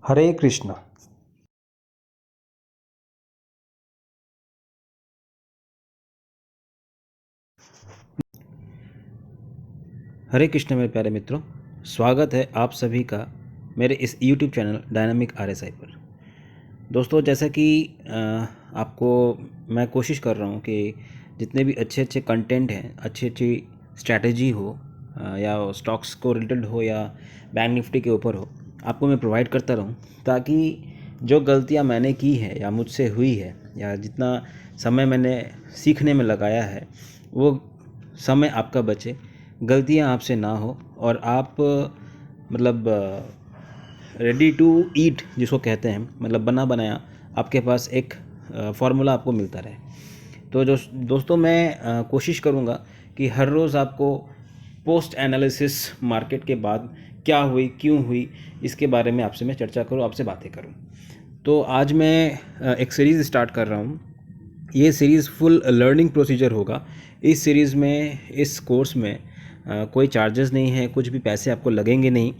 हरे कृष्णा। हरे कृष्ण मेरे प्यारे मित्रों, स्वागत है आप सभी का मेरे इस YouTube चैनल डायनामिक RSI पर। दोस्तों, जैसा कि आपको मैं कोशिश कर रहा हूँ कि जितने भी अच्छे अच्छे कंटेंट हैं, अच्छी अच्छी स्ट्रैटेजी हो या स्टॉक्स को रिलेटेड हो या बैंक निफ्टी के ऊपर हो, आपको मैं प्रोवाइड करता रहूँ, ताकि जो गलतियाँ मैंने की है या मुझसे हुई है या जितना समय मैंने सीखने में लगाया है, वो समय आपका बचे, गलतियाँ आपसे ना हो और आप मतलब रेडी टू ईट जिसको कहते हैं, मतलब बना बनाया आपके पास एक फार्मूला आपको मिलता रहे। तो जो दोस्तों, मैं कोशिश करूँगा कि हर रोज़ आपको पोस्ट एनालिसिस मार्केट के बाद क्या हुई, क्यों हुई, इसके बारे में आपसे मैं चर्चा करूँ, आपसे बातें करूँ। तो आज मैं एक सीरीज़ स्टार्ट कर रहा हूँ। ये सीरीज़ फुल लर्निंग प्रोसीजर होगा। इस सीरीज़ में, इस कोर्स में कोई चार्जेस नहीं है, कुछ भी पैसे आपको लगेंगे नहीं।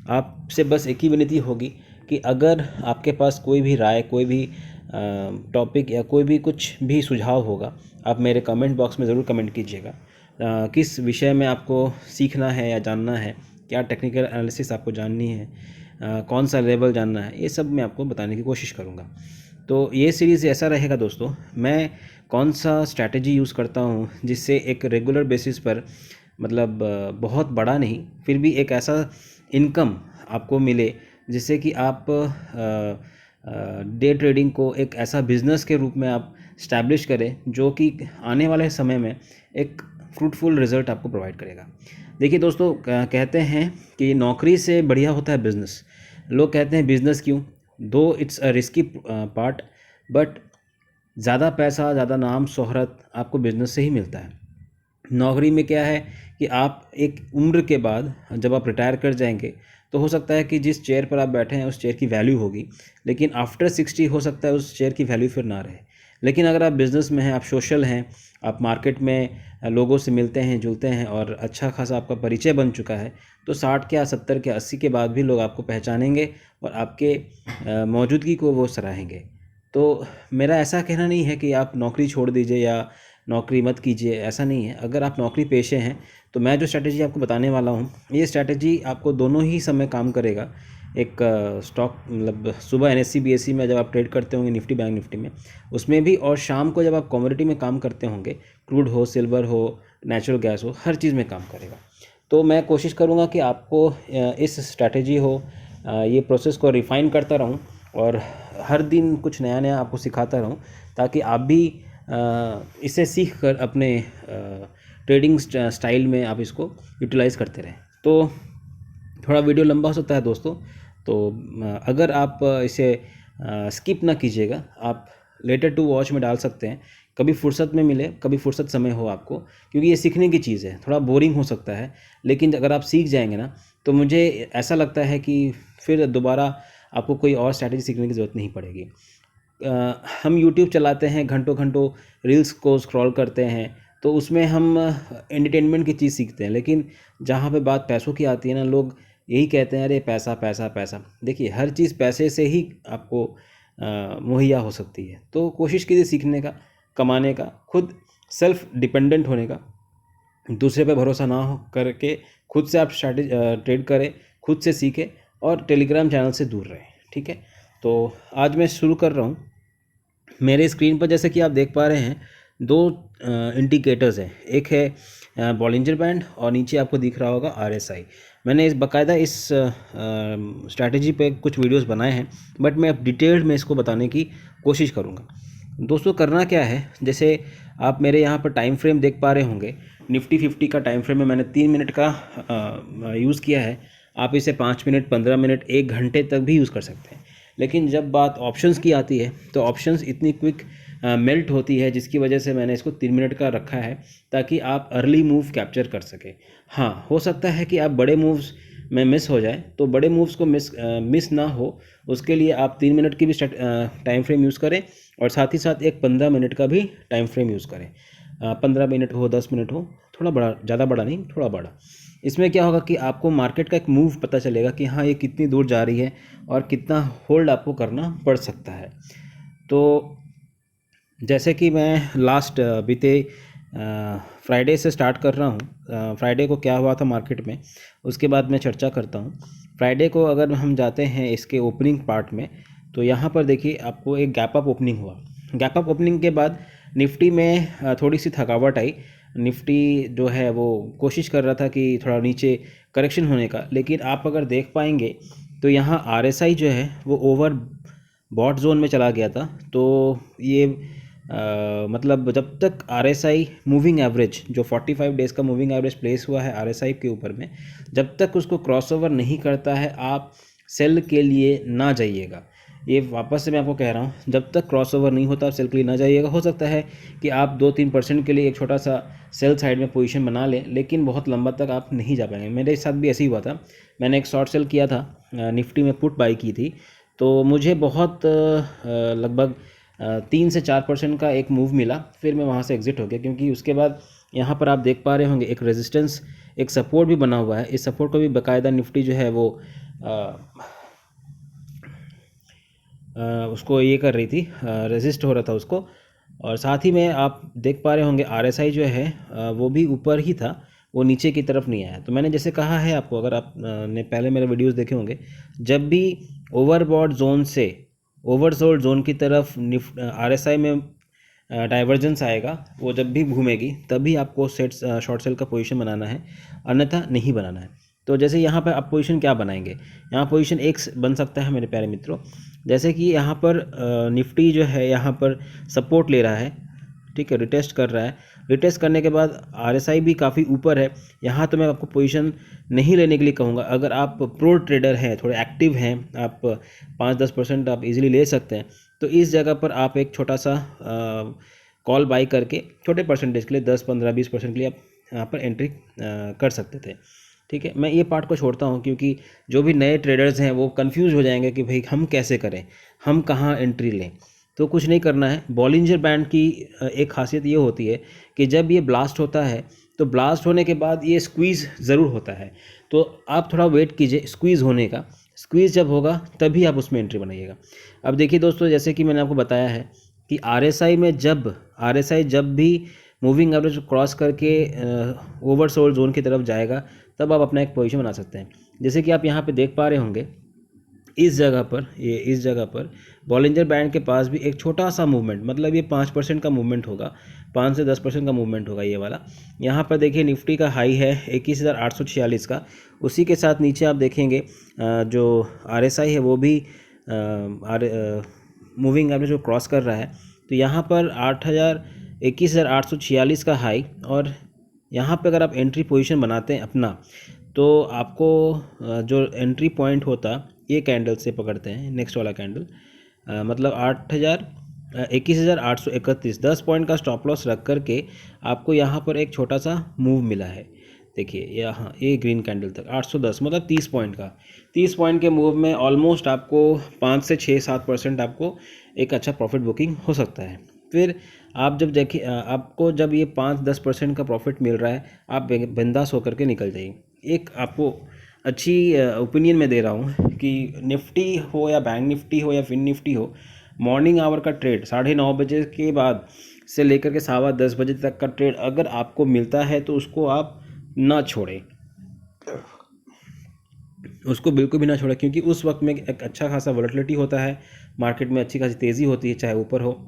आपसे बस एक ही विनती होगी कि अगर आपके पास कोई भी राय, कोई भी टॉपिक या कोई भी कुछ भी सुझाव होगा, आप मेरे कमेंट बॉक्स में ज़रूर कमेंट कीजिएगा। किस विषय में आपको सीखना है या जानना है, क्या टेक्निकल एनालिसिस आपको जाननी है, कौन सा लेवल जानना है, ये सब मैं आपको बताने की कोशिश करूँगा। तो ये सीरीज़ ऐसा रहेगा दोस्तों, मैं कौन सा स्ट्रैटेजी यूज़ करता हूँ जिससे एक रेगुलर बेसिस पर, मतलब बहुत बड़ा नहीं, फिर भी एक ऐसा इनकम आपको मिले जिससे कि आप डे ट्रेडिंग को एक ऐसा बिज़नेस के रूप में आप स्टैब्लिश करें जो कि आने वाले समय में एक फ्रूटफुल रिज़ल्ट आपको प्रोवाइड करेगा। देखिए दोस्तों, कहते हैं कि नौकरी से बढ़िया होता है बिज़नेस। लोग कहते हैं बिज़नेस क्यों, दो it's a risky part, but ज़्यादा पैसा, ज़्यादा नाम शोहरत आपको बिज़नेस से ही मिलता है। नौकरी में क्या है कि आप एक उम्र के बाद जब आप रिटायर कर जाएंगे, तो हो सकता है कि जिस चेयर पर आप बैठे हैं उस चेयर की वैल्यू होगी, लेकिन आफ्टर 60 हो सकता है उस चेयर की वैल्यू फिर ना रहे। लेकिन अगर आप बिज़नेस में हैं, आप सोशल हैं, आप मार्केट में लोगों से मिलते हैं, जुलते हैं और अच्छा खासा आपका परिचय बन चुका है, तो 60 के या 70 के 80 के बाद भी लोग आपको पहचानेंगे और आपके मौजूदगी को वो सराहेंगे। तो मेरा ऐसा कहना नहीं है कि आप नौकरी छोड़ दीजिए या नौकरी मत कीजिए, ऐसा नहीं है। अगर आप नौकरी पेशे हैं तो मैं जो स्ट्रैटेजी आपको बताने वाला हूँ, ये स्ट्रैटेजी आपको दोनों ही समय काम करेगा। एक स्टॉक, मतलब सुबह NSE BSE में जब आप ट्रेड करते होंगे, निफ्टी बैंक निफ्टी में, उसमें भी, और शाम को जब आप कमोडिटी में काम करते होंगे, क्रूड हो, सिल्वर हो, नेचुरल गैस हो, हर चीज़ में काम करेगा। तो मैं कोशिश करूँगा कि आपको इस स्ट्रैटेजी हो, ये प्रोसेस को रिफ़ाइन करता रहूँ और हर दिन कुछ नया नया आपको सिखाता रहूँ, ताकि आप भी इसे सीख कर अपने ट्रेडिंग स्टाइल में आप इसको यूटिलाइज़ करते रहें। तो थोड़ा वीडियो लंबा हो सकता है दोस्तों, तो अगर आप इसे स्किप ना कीजिएगा, आप लेटर टू वॉच में डाल सकते हैं, कभी फुर्सत में मिले, कभी फुर्सत समय हो आपको, क्योंकि ये सीखने की चीज़ है। थोड़ा बोरिंग हो सकता है, लेकिन अगर आप सीख जाएंगे ना, तो मुझे ऐसा लगता है कि फिर दोबारा आपको कोई और स्ट्रैटेजी सीखने की ज़रूरत नहीं पड़ेगी। हम यूट्यूब चलाते हैं, घंटों घंटों रील्स को स्क्रॉल करते हैं, तो उसमें हम एंटरटेनमेंट की चीज़ सीखते हैं, लेकिन जहाँ पे बात पैसों की आती है ना, लोग यही कहते हैं, अरे पैसा पैसा पैसा। देखिए, हर चीज़ पैसे से ही आपको मुहैया हो सकती है। तो कोशिश कीजिए सीखने का, कमाने का, खुद सेल्फ डिपेंडेंट होने का, दूसरे पे भरोसा ना हो करके खुद से आप स्ट्रैटेजी ट्रेड करें, खुद से सीखें और टेलीग्राम चैनल से दूर रहें। ठीक है, तो आज मैं शुरू कर रहा हूँ। मेरे स्क्रीन पर जैसे कि आप देख पा रहे हैं, दो इंडिकेटर्स हैं। एक है बॉलिंजर बैंड और नीचे आपको दिख रहा होगा RSI। मैंने इस बाकायदा इस स्ट्रैटेजी पे कुछ वीडियोस बनाए हैं, बट मैं अब डिटेल्ड में इसको बताने की कोशिश करूँगा। दोस्तों, करना क्या है, जैसे आप मेरे यहाँ पर टाइम फ्रेम देख पा रहे होंगे, निफ्टी 50 का टाइम फ्रेम में मैंने 3 मिनट का यूज़ किया है। आप इसे 5 मिनट, 15 मिनट, 1 घंटे तक भी यूज़ कर सकते हैं। लेकिन जब बात ऑप्शंस की आती है, तो ऑप्शंस इतनी क्विक मेल्ट होती है, जिसकी वजह से मैंने इसको 3 मिनट का रखा है, ताकि आप अर्ली मूव कैप्चर कर सकें। हाँ, हो सकता है कि आप बड़े मूव्स में मिस हो जाए, तो बड़े मूव्स को मिस ना हो, उसके लिए आप 3 मिनट की भी टाइम फ्रेम यूज़ करें और साथ ही साथ एक 15 मिनट का भी टाइम फ्रेम यूज़ करें। 15 मिनट हो, 10 मिनट हो, थोड़ा बड़ा, ज़्यादा बड़ा नहीं, थोड़ा बड़ा। इसमें क्या होगा कि आपको मार्केट का एक मूव पता चलेगा कि हाँ ये कितनी दूर जा रही है और कितना होल्ड आपको करना पड़ सकता है। तो जैसे कि मैं लास्ट बीते फ्राइडे से स्टार्ट कर रहा हूँ, फ्राइडे को क्या हुआ था मार्केट में उसके बाद मैं चर्चा करता हूँ। फ्राइडे को अगर हम जाते हैं इसके ओपनिंग पार्ट में, तो यहाँ पर देखिए आपको एक गैप अप ओपनिंग हुआ। गैप अप ओपनिंग के बाद निफ्टी में थोड़ी सी थकावट आई। निफ्टी जो है वो कोशिश कर रहा था कि थोड़ा नीचे करेक्शन होने का, लेकिन आप अगर देख पाएंगे तो यहाँ RSI जो है वो ओवर बॉट जोन में चला गया था। तो ये मतलब जब तक RSI मूविंग एवरेज जो 45 डेज़ का मूविंग एवरेज प्लेस हुआ है RSI के ऊपर में, जब तक उसको क्रॉसओवर नहीं करता है आप सेल के लिए ना जाइएगा। ये वापस से मैं आपको कह रहा हूँ, जब तक क्रॉसओवर नहीं होता आप सेल के लिए ना जाइएगा। हो सकता है कि आप 2-3% के लिए एक छोटा सा सेल साइड में पोजीशन बना लें, लेकिन बहुत लंबा तक आप नहीं जा पाएंगे। मेरे साथ भी ऐसे ही हुआ था। मैंने एक शॉर्ट सेल किया था, निफ्टी में पुट बाई की थी, तो मुझे बहुत लगभग 3 से 4% का एक मूव मिला। फिर मैं वहाँ से एग्ज़िट हो गया, क्योंकि उसके बाद यहाँ पर आप देख पा रहे होंगे एक रेजिस्टेंस, एक सपोर्ट भी बना हुआ है। इस सपोर्ट को भी बाकायदा निफ्टी जो है वो उसको ये कर रही थी, रेजिस्ट हो रहा था उसको। और साथ ही में आप देख पा रहे होंगे RSI जो है वो भी ऊपर ही था, वो नीचे की तरफ नहीं आया। तो मैंने जैसे कहा है आपको, अगर आप ने पहले मेरे वीडियोस देखे होंगे, जब भी ओवरबॉट जोन से ओवरसोल्ड जोन की तरफ RSI में डाइवर्जेंस आएगा, वो जब भी घूमेगी तभी आपको सेट शॉर्ट सेल का पोजीशन बनाना है, अन्यथा नहीं बनाना है। तो जैसे यहाँ पर आप पोजीशन क्या बनाएंगे, यहाँ पोजीशन एक बन सकता है मेरे प्यारे मित्रों। जैसे कि यहाँ पर निफ्टी जो है यहाँ पर सपोर्ट ले रहा है, ठीक है, रिटेस्ट कर रहा है। रिटेस्ट करने के बाद RSI भी काफ़ी ऊपर है। यहाँ तो मैं आपको पोजीशन नहीं लेने के लिए कहूँगा। अगर आप प्रो ट्रेडर हैं, थोड़े एक्टिव हैं, आप 5-10% आप इजीली ले सकते हैं, तो इस जगह पर आप एक छोटा सा कॉल बाई करके छोटे परसेंटेज के लिए 10-15-20% के लिए आप यहाँ पर एंट्री कर सकते थे। ठीक है, मैं ये पार्ट को छोड़ता हूँ, क्योंकि जो भी नए ट्रेडर्स हैं वो कंफ्यूज हो जाएंगे कि भाई हम कैसे करें, हम कहाँ एंट्री लें। तो कुछ नहीं करना है। बॉलिंजर बैंड की एक खासियत ये होती है कि जब ये ब्लास्ट होता है तो ब्लास्ट होने के बाद ये स्क्वीज़ ज़रूर होता है, तो आप थोड़ा वेट कीजिए स्क्वीज़ होने का। स्क्वीज़ जब होगा तभी आप उसमें एंट्री बनाइएगा। अब देखिए दोस्तों, जैसे कि मैंने आपको बताया है कि RSI जब भी मूविंग एवरेज क्रॉस करके ओवरसोल्ड जोन की तरफ जाएगा, तब आप अपना एक पोजीशन बना सकते हैं। जैसे कि आप यहाँ पे देख पा रहे होंगे, इस जगह पर बॉलिंजर बैंड के पास भी एक छोटा सा मूवमेंट, मतलब ये 5% का मूवमेंट होगा, 5 से 10% का मूवमेंट होगा ये वाला। यहाँ पर देखिए निफ्टी का हाई है 21,846 का। उसी के साथ नीचे आप देखेंगे जो RSI है वो भी मूविंग एवरेज को क्रॉस कर रहा है। तो यहाँ पर 21,846 का हाई, और यहाँ पे अगर आप एंट्री पोजीशन बनाते हैं अपना, तो आपको जो एंट्री पॉइंट होता ये कैंडल से पकड़ते हैं, नेक्स्ट वाला कैंडल, मतलब 21,831, 10 पॉइंट का स्टॉप लॉस रख करके आपको यहाँ पर एक छोटा सा मूव मिला है। देखिए यहाँ ये ग्रीन कैंडल तक 810, मतलब 30 पॉइंट का, 30 पॉइंट के मूव में ऑलमोस्ट आपको 5 से 6-7% आपको एक अच्छा प्रॉफिट बुकिंग हो सकता है। फिर आप जब देखिए आपको जब ये 5-10% का प्रॉफिट मिल रहा है, आप बिंदास होकर के निकल जाइए। एक आपको अच्छी ओपिनियन में दे रहा हूँ कि निफ्टी हो या बैंक निफ्टी हो या फिन निफ्टी हो, मॉर्निंग आवर का ट्रेड 9:30 बजे के बाद से लेकर के 10:15 बजे तक का ट्रेड अगर आपको मिलता है तो उसको आप ना छोड़ें, उसको बिल्कुल भी ना छोड़ें, क्योंकि उस वक्त में एक अच्छा खासा वॉलेटिलिटी होता है, मार्केट में अच्छी खासी तेज़ी होती है, चाहे ऊपर हो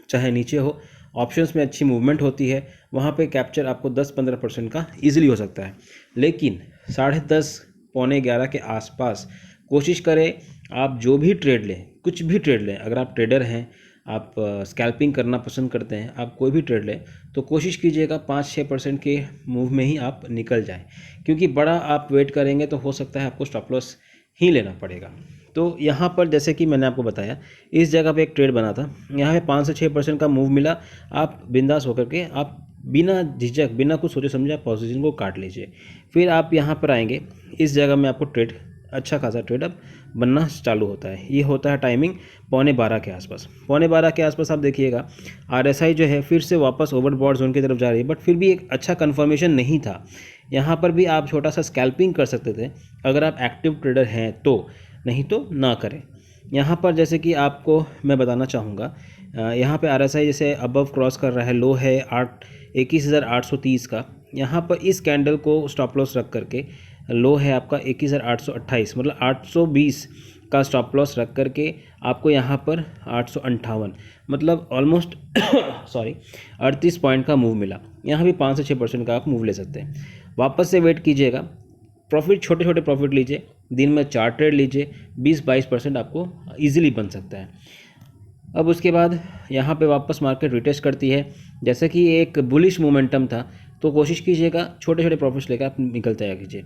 चाहे नीचे हो, ऑप्शंस में अच्छी मूवमेंट होती है, वहाँ पे कैप्चर आपको 10-15% का ईजिली हो सकता है। लेकिन 10:30 पौने 11 के आसपास कोशिश करें, आप जो भी ट्रेड लें, कुछ भी ट्रेड लें, अगर आप ट्रेडर हैं, आप स्कैल्पिंग करना पसंद करते हैं, आप कोई भी ट्रेड लें, तो कोशिश कीजिएगा 5-6% के मूव में ही आप निकल जाएं, क्योंकि बड़ा आप वेट करेंगे तो हो सकता है आपको स्टॉप लॉस ही लेना पड़ेगा। तो यहाँ पर जैसे कि मैंने आपको बताया, इस जगह पे एक ट्रेड बना था, यहाँ पे 5 से 6% का मूव मिला, आप बिंदास होकर के आप बिना झिझक बिना कुछ सोचे समझे आप पोजीशन को काट लीजिए। फिर आप यहाँ पर आएंगे, इस जगह में आपको ट्रेड अच्छा खासा ट्रेड अब बनना चालू होता है। ये होता है टाइमिंग 11:15 के आसपास। 11:15 के आसपास आप देखिएगा RSI जो है फिर से वापस ओवरबॉट जोन की तरफ जा रही है, बट फिर भी एक अच्छा कन्फर्मेशन नहीं था। यहाँ पर भी आप छोटा सा स्कैल्पिंग कर सकते थे अगर आप एक्टिव ट्रेडर हैं तो, नहीं तो ना करें। यहाँ पर जैसे कि आपको मैं बताना चाहूँगा, यहाँ पे RSI जैसे अबव क्रॉस कर रहा है, लो है 21,830 का। यहाँ पर इस कैंडल को स्टॉप लॉस रख करके, लो है आपका 21,828, मतलब 820 का स्टॉप लॉस रख करके आपको यहाँ पर 858, मतलब ऑलमोस्ट सॉरी 38 पॉइंट का मूव मिला। यहाँ भी 5 से 6% का आप मूव ले सकते हैं। वापस से वेट कीजिएगा, प्रॉफिट छोटे छोटे प्रॉफिट लीजिए, दिन में 4 ट्रेड लीजिए, 20-22% आपको ईजिली बन सकता है। अब उसके बाद यहाँ पे वापस मार्केट रिटेस्ट करती है, जैसे कि एक बुलिश मोमेंटम था, तो कोशिश कीजिएगा छोटे छोटे प्रॉफिट्स लेकर आप निकलते आया कीजिए।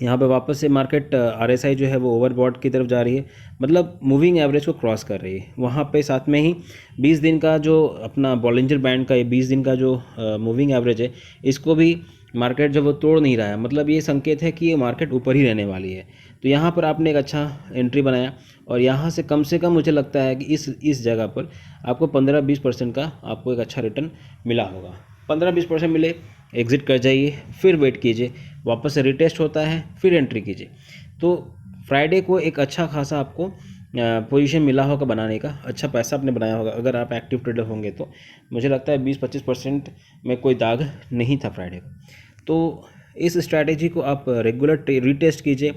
यहाँ पे वापस से मार्केट RSI जो है वो ओवरबॉट की तरफ जा रही है, मतलब मूविंग एवरेज को क्रॉस कर रही है। वहाँ पे साथ में ही 20 दिन का जो अपना बॉलिंजर बैंड का ये 20 दिन का जो मूविंग एवरेज है, इसको भी मार्केट जब वो तोड़ नहीं रहा है, मतलब ये संकेत है कि ये मार्केट ऊपर ही रहने वाली है। तो यहाँ पर आपने एक अच्छा एंट्री बनाया और यहाँ से कम मुझे लगता है कि इस जगह पर आपको 15-20% का आपको एक अच्छा रिटर्न मिला होगा। 15-20% मिले, एग्ज़िट कर जाइए, फिर वेट कीजिए, वापस से रिटेस्ट होता है, फिर एंट्री कीजिए। तो फ्राइडे को एक अच्छा खासा आपको पोजीशन मिला होगा बनाने का, अच्छा पैसा आपने बनाया होगा अगर आप एक्टिव ट्रेडर होंगे तो। मुझे लगता है 20-25% में कोई दाग नहीं था फ्राइडे को। तो इस स्ट्रैटेजी को आप रेगुलर रीटेस्ट कीजिए,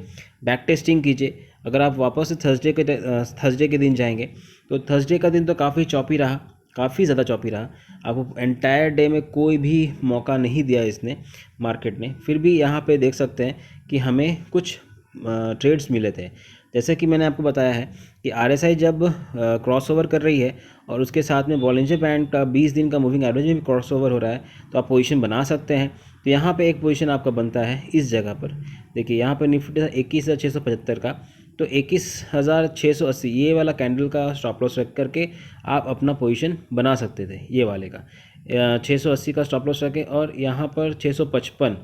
बैक टेस्टिंग कीजिए। अगर आप वापस से थर्सडे के दिन जाएंगे तो थर्सडे का दिन तो काफ़ी चॉपी रहा, काफ़ी ज़्यादा चॉपी रहा। आपको एंटायर डे में कोई भी मौका नहीं दिया इसने, मार्केट ने। फिर भी यहाँ पे देख सकते हैं कि हमें कुछ ट्रेड्स मिले थे। जैसे कि मैंने आपको बताया है कि RSI जब क्रॉसओवर कर रही है और उसके साथ में बॉलिंजर बैंड का 20 दिन का मूविंग एवरेज में भी क्रॉसओवर हो रहा है, तो आप पोजीशन बना सकते हैं। तो यहाँ पे एक पोजीशन आपका बनता है इस जगह पर। देखिए यहाँ पर निफ्टी था 21,675 का, तो 21,680 ये वाला कैंडल का स्टॉप लॉस रख करके आप अपना पोजीशन बना सकते थे, ये वाले का 680 का स्टॉप लॉस रखें और यहाँ पर 655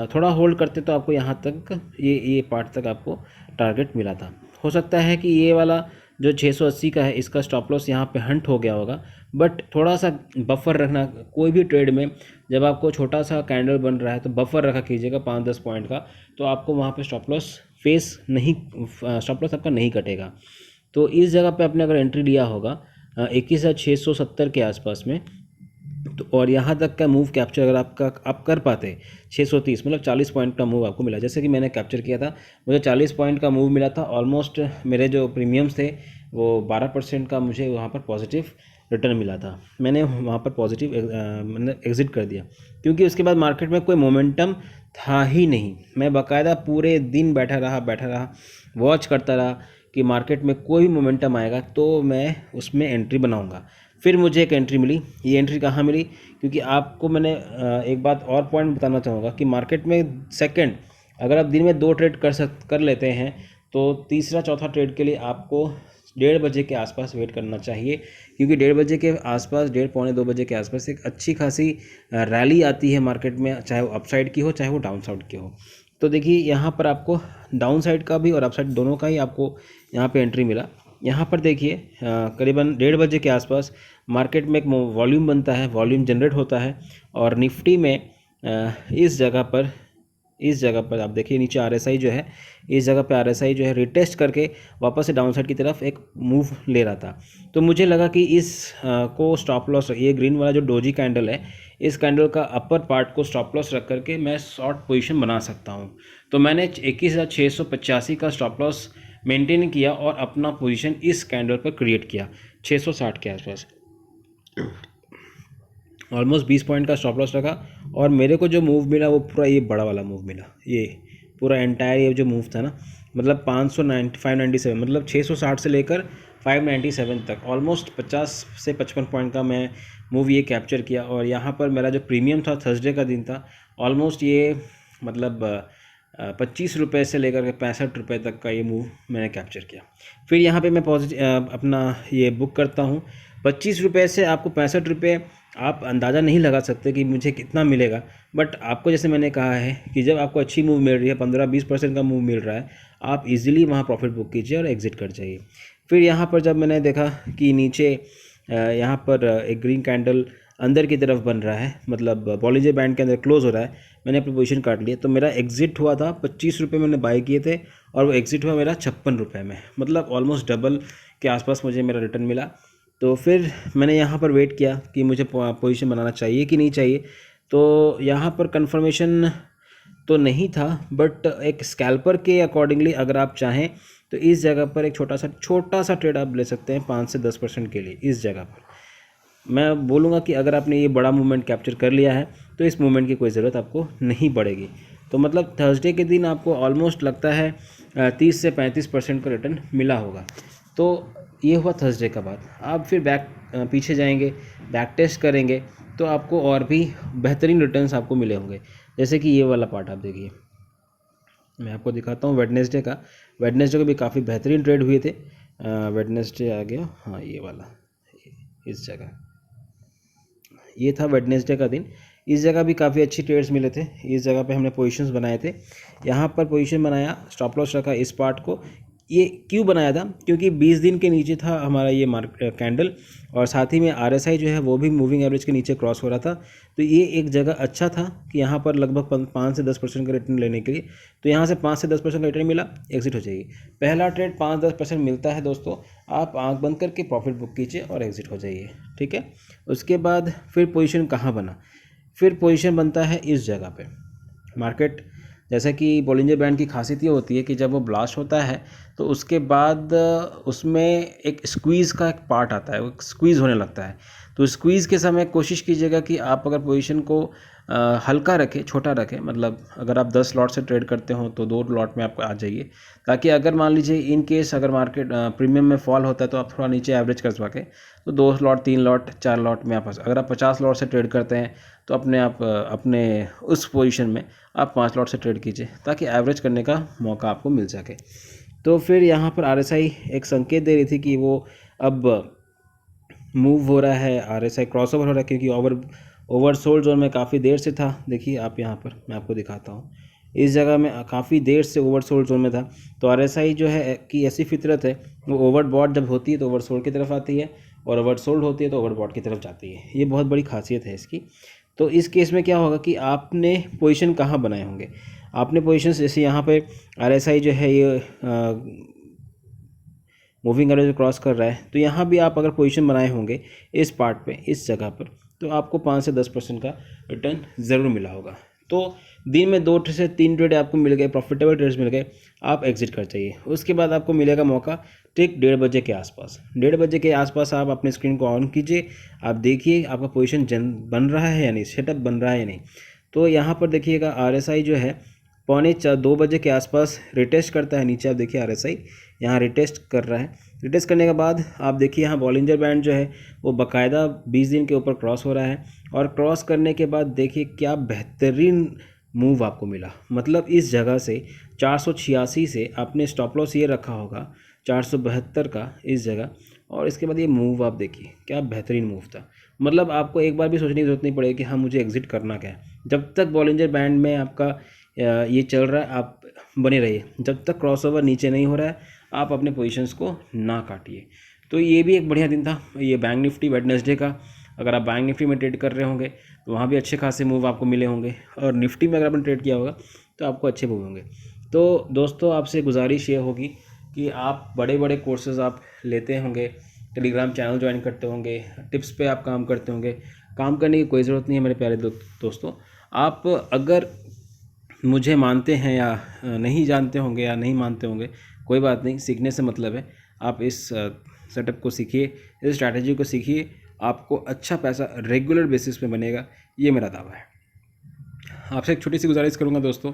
थोड़ा होल्ड करते तो आपको यहाँ तक ये पार्ट तक आपको टारगेट मिला था। हो सकता है कि ये वाला जो 680 का है इसका स्टॉप लॉस यहाँ पे हंट हो गया होगा, बट थोड़ा सा बफर रखना कोई भी ट्रेड में। जब आपको छोटा सा कैंडल बन रहा है तो बफर रखा कीजिएगा 5-10 पॉइंट का, तो आपको वहाँ पे स्टॉप लॉस स्टॉप लॉस आपका नहीं कटेगा। तो इस जगह पे आपने अगर एंट्री लिया होगा 21,670 के आसपास में, तो और यहाँ तक का मूव कैप्चर अगर आप कर पाते 630, मतलब 40 पॉइंट का मूव आपको मिला। जैसे कि मैंने कैप्चर किया था, मुझे 40 पॉइंट का मूव मिला था। ऑलमोस्ट मेरे जो प्रीमियम्स थे वो 12% का मुझे वहाँ पर पॉजिटिव रिटर्न मिला था। मैंने वहाँ पर पॉजिटिव मैंने एग्ज़िट कर दिया, क्योंकि उसके बाद मार्केट में कोई मोमेंटम था ही नहीं। मैं बाकायदा पूरे दिन बैठा रहा, वॉच करता रहा कि मार्केट में कोई भी मोमेंटम आएगा तो मैं उसमें एंट्री बनाऊंगा। फिर मुझे एक एंट्री मिली। ये एंट्री कहाँ मिली? क्योंकि आपको मैंने एक बात और पॉइंट बताना चाहूँगा कि मार्केट में सेकंड अगर आप दिन में 2 ट्रेड कर लेते हैं तो तीसरा चौथा ट्रेड के लिए आपको 1:30 बजे के आसपास वेट करना चाहिए, क्योंकि 1:30 बजे के आसपास, 1:30 पौने 2 बजे के आसपास एक अच्छी खासी रैली आती है मार्केट में, चाहे वो अपसाइड की हो चाहे वो डाउन साइड की हो। तो देखिए यहाँ पर आपको डाउन साइड का भी और अपसाइड दोनों का ही आपको यहाँ पे एंट्री मिला। यहाँ पर देखिए करीबन 1:30 बजे के आसपास मार्केट में एक वॉल्यूम बनता है, वॉल्यूम जनरेट होता है और निफ्टी में इस जगह पर आप देखिए नीचे RSI जो है, इस जगह पे RSI जो है रिटेस्ट करके वापस से डाउन साइड की तरफ एक मूव ले रहा था। तो मुझे लगा कि इस को स्टॉप लॉस, ये ग्रीन वाला जो डोजी कैंडल है, इस कैंडल का अपर पार्ट को स्टॉप लॉस रख करके मैं शॉर्ट पोजीशन बना सकता हूँ। तो मैंने 21,685 का स्टॉप लॉस मेंटेन किया और अपना पोजीशन इस कैंडल पर क्रिएट किया 660 के आसपास। ऑलमोस्ट 20 पॉइंट का स्टॉप लॉस रखा और मेरे को जो मूव मिला वो पूरा ये बड़ा वाला मूव मिला। ये पूरा एंटायर ये जो मूव था ना, मतलब 597, मतलब 660 से लेकर 597 तक ऑलमोस्ट 50 से 55 पॉइंट का मैं मूव ये कैप्चर किया। और यहाँ पर मेरा जो प्रीमियम था, थर्सडे का दिन था, ऑलमोस्ट ये मतलब 25 रुपये से लेकर के 65 रुपये तक का ये मूव मैंने कैप्चर किया। फिर यहाँ पे मैं अपना ये बुक करता हूँ 25 रुपये से आपको 65 रुपये आप अंदाज़ा नहीं लगा सकते कि मुझे कितना मिलेगा, बट आपको जैसे मैंने कहा है कि जब आपको अच्छी मूव मिल रही है, 15-20% का मूव मिल रहा है, आप इजीली वहाँ प्रॉफिट बुक कीजिए और एग्ज़िट कर जाइए। फिर यहाँ पर जब मैंने देखा कि नीचे यहाँ पर एक ग्रीन कैंडल अंदर की तरफ बन रहा है, मतलब बॉलिंजर बैंड के अंदर क्लोज हो रहा है, मैंने अपनी पोजीशन काट ली। तो मेरा एग्ज़िट हुआ था 25 रुपये मैंने बाई किए थे, और वो एग्ज़िट हुआ मेरा 56 रुपये में, मतलब ऑलमोस्ट डबल के आसपास मुझे मेरा रिटर्न मिला। तो फिर मैंने यहाँ पर वेट किया कि मुझे पोजीशन बनाना चाहिए कि नहीं चाहिए। तो यहाँ पर कंफर्मेशन तो नहीं था, बट एक स्कैल्पर के अकॉर्डिंगली अगर आप चाहें तो इस जगह पर एक छोटा सा ट्रेड आप ले सकते हैं 5 से 10% के लिए। इस जगह पर मैं बोलूँगा कि अगर आपने ये बड़ा मूवमेंट कैप्चर कर लिया है तो इस मूवमेंट की कोई ज़रूरत आपको नहीं पड़ेगी। तो मतलब थर्सडे के दिन आपको ऑलमोस्ट लगता है 30 से 35% का रिटर्न मिला होगा। तो ये हुआ थर्सडे का बात। आप फिर पीछे जाएंगे, बैक टेस्ट करेंगे, तो आपको और भी बेहतरीन रिटर्न्स आपको मिले होंगे। जैसे कि ये वाला पार्ट आप देखिए, मैं आपको दिखाता हूँ वेडनेसडे का। वेडनेसडे को भी काफ़ी बेहतरीन ट्रेड हुए थे। वेडनेसडे आ गया, हाँ ये वाला, इस जगह ये था वेडनेसडे का दिन। इस जगह भी काफ़ी अच्छी ट्रेड्स मिले थे। इस जगह पे हमने पोजीशंस बनाए थे, यहाँ पर पोजीशन बनाया, स्टॉप लॉस रखा इस पार्ट को। ये क्यों बनाया था? क्योंकि 20 दिन के नीचे था हमारा ये कैंडल, और साथ ही में RSI जो है वो भी मूविंग एवरेज के नीचे क्रॉस हो रहा था। तो ये एक जगह अच्छा था कि यहाँ पर लगभग 5 से 10% का रिटर्न लेने के लिए। तो यहाँ से 5 से 10% का रिटर्न मिला, एग्जिट हो जाएगी। पहला ट्रेड 5-10% मिलता है दोस्तों, आप आंख बंद करके प्रॉफिट बुक कीजिए और एग्जिट हो जाइए, ठीक है। उसके बाद फिर पोजीशन कहाँ बना? फिर पोजीशन बनता है इस जगह पे। मार्केट जैसा कि बॉलिंजर बैंड की खासियत ये होती है कि जब वो ब्लास्ट होता है तो उसके बाद उसमें एक स्क्वीज़ का एक पार्ट आता है, वो स्क्वीज़ होने लगता है। तो स्क्वीज़ के समय कोशिश कीजिएगा कि आप अगर पोजीशन को हल्का रखें, छोटा रखें, मतलब अगर आप 10 लॉट से ट्रेड करते हो तो 2 लॉट में आप आ जाइए, ताकि अगर मान लीजिए इन केस अगर मार्केट प्रीमियम में फॉल होता है तो आप थोड़ा नीचे एवरेज कर सके, तो 2 लॉट, 3 लॉट, 4 लॉट में आप अगर आप 50 लॉट से ट्रेड करते हैं तो अपने उस पोजीशन में आप 5 लॉट से ट्रेड कीजिए, ताकि एवरेज करने का मौका आपको मिल सके। तो फिर यहाँ पर RSI एक संकेत दे रही थी कि वो अब मूव हो रहा है, RSI क्रॉसओवर हो रहा है, क्योंकि ओवरसोल्ड जोन में काफ़ी देर से था। देखिए आप यहाँ पर, मैं आपको दिखाता हूँ, इस जगह में काफ़ी देर से ओवरसोल्ड जोन में था। तो RSI जो है कि ऐसी फितरत है, वो ओवरबॉट जब होती है तो ओवरसोल्ड की तरफ आती है, और ओवरसोल्ड होती है तो ओवरबॉट की तरफ जाती है। ये बहुत बड़ी खासियत है इसकी। तो इस केस में क्या होगा कि आपने पोजीशन कहाँ बनाए होंगे? आपने पोजीशन जैसे यहाँ पे RSI जो है ये मूविंग एवरेज क्रॉस कर रहा है, तो यहाँ भी आप अगर पोजीशन बनाए होंगे इस पार्ट पे, इस जगह पर, तो आपको 5 से 10% का रिटर्न ज़रूर मिला होगा। तो दिन में 2 से 3 ट्रेड आपको मिल गए, प्रॉफिटेबल ट्रेड्स मिल गए, आप एग्जिट कर जाइए। उसके बाद आपको मिलेगा मौका ठीक 1:30 बजे के आसपास। 1:30 बजे के आसपास आप अपने स्क्रीन को ऑन कीजिए, आप देखिए आपका पोजीशन बन रहा है या नहीं, सेटअप बन रहा है या नहीं। तो यहाँ पर देखिएगा RSI जो है 2 बजे के आसपास रिटेस्ट करता है नीचे। आप देखिए RSI यहाँ रिटेस्ट कर रहा है। रिटेस्ट करने के बाद आप देखिए यहाँ बॉलिंजर बैंड जो है वो बाकायदा 20 दिन के ऊपर क्रॉस हो रहा है, और क्रॉस करने के बाद देखिए क्या बेहतरीन मूव आपको मिला। मतलब इस जगह से 486 से आपने स्टॉप लॉस ये रखा होगा 472 का इस जगह, और इसके बाद ये मूव आप देखिए क्या बेहतरीन मूव था। मतलब आपको एक बार भी सोचने की ज़रूरत नहीं पड़ेगी कि हाँ मुझे एग्जिट करना क्या है। जब तक बॉलिंजर बैंड में आपका ये चल रहा है आप बने रहिए, जब तक क्रॉसओवर नीचे नहीं हो रहा है आप अपने पोजीशंस को ना काटिए। तो ये भी एक बढ़िया दिन था ये बैंक निफ्टी वेडनेसडे का। अगर आप बैंक निफ्टी में ट्रेड कर रहे होंगे तो वहाँ भी अच्छे खासे मूव आपको मिले होंगे, और निफ्टी में अगर आपने ट्रेड किया होगा तो आपको अच्छे मूव होंगे। तो दोस्तों आपसे गुजारिश ये होगी कि आप बड़े बड़े कोर्सेज़ आप लेते होंगे, टेलीग्राम चैनल ज्वाइन करते होंगे, टिप्स पे आप काम करते होंगे। काम करने की कोई ज़रूरत नहीं है मेरे प्यारे दोस्तों। आप अगर मुझे मानते हैं या नहीं जानते होंगे या नहीं मानते होंगे, कोई बात नहीं, सीखने से मतलब है। आप इस सेटअप को सीखिए, इस स्ट्रैटेजी को सीखिए, आपको अच्छा पैसा रेगुलर बेसिस पे बनेगा, ये मेरा दावा है। आपसे एक छोटी सी गुजारिश करूँगा दोस्तों,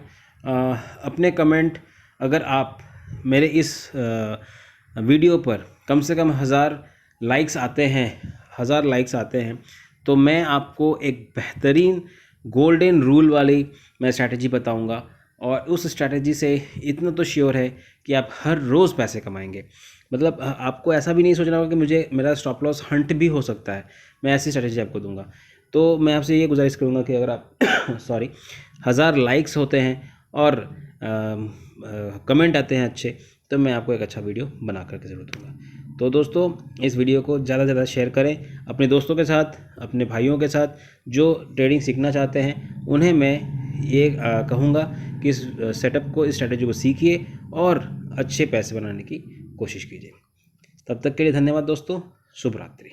अपने कमेंट, अगर आप मेरे इस वीडियो पर कम से कम 1000 लाइक्स आते हैं तो मैं आपको एक बेहतरीन गोल्डन रूल वाली मैं स्ट्रैटेजी बताऊंगा, और उस स्ट्रैटेजी से इतना तो श्योर है कि आप हर रोज़ पैसे कमाएंगे। मतलब आपको ऐसा भी नहीं सोचना होगा कि मुझे मेरा स्टॉप लॉस हंट भी हो सकता है, मैं ऐसी स्ट्रैटेजी आपको दूंगा। तो मैं आपसे ये गुजारिश करूँगा कि अगर आप सॉरी 1000 लाइक्स होते हैं और कमेंट आते हैं अच्छे, तो मैं आपको एक अच्छा वीडियो बना करके ज़रूर दूँगा। तो दोस्तों, इस वीडियो को ज़्यादा से ज़्यादा शेयर करें अपने दोस्तों के साथ, अपने भाइयों के साथ जो ट्रेडिंग सीखना चाहते हैं। उन्हें मैं ये कहूँगा कि इस सेटअप को, इस स्ट्रैटेजी को सीखिए और अच्छे पैसे बनाने की कोशिश कीजिए। तब तक के लिए धन्यवाद दोस्तों। शुभ रात्रि।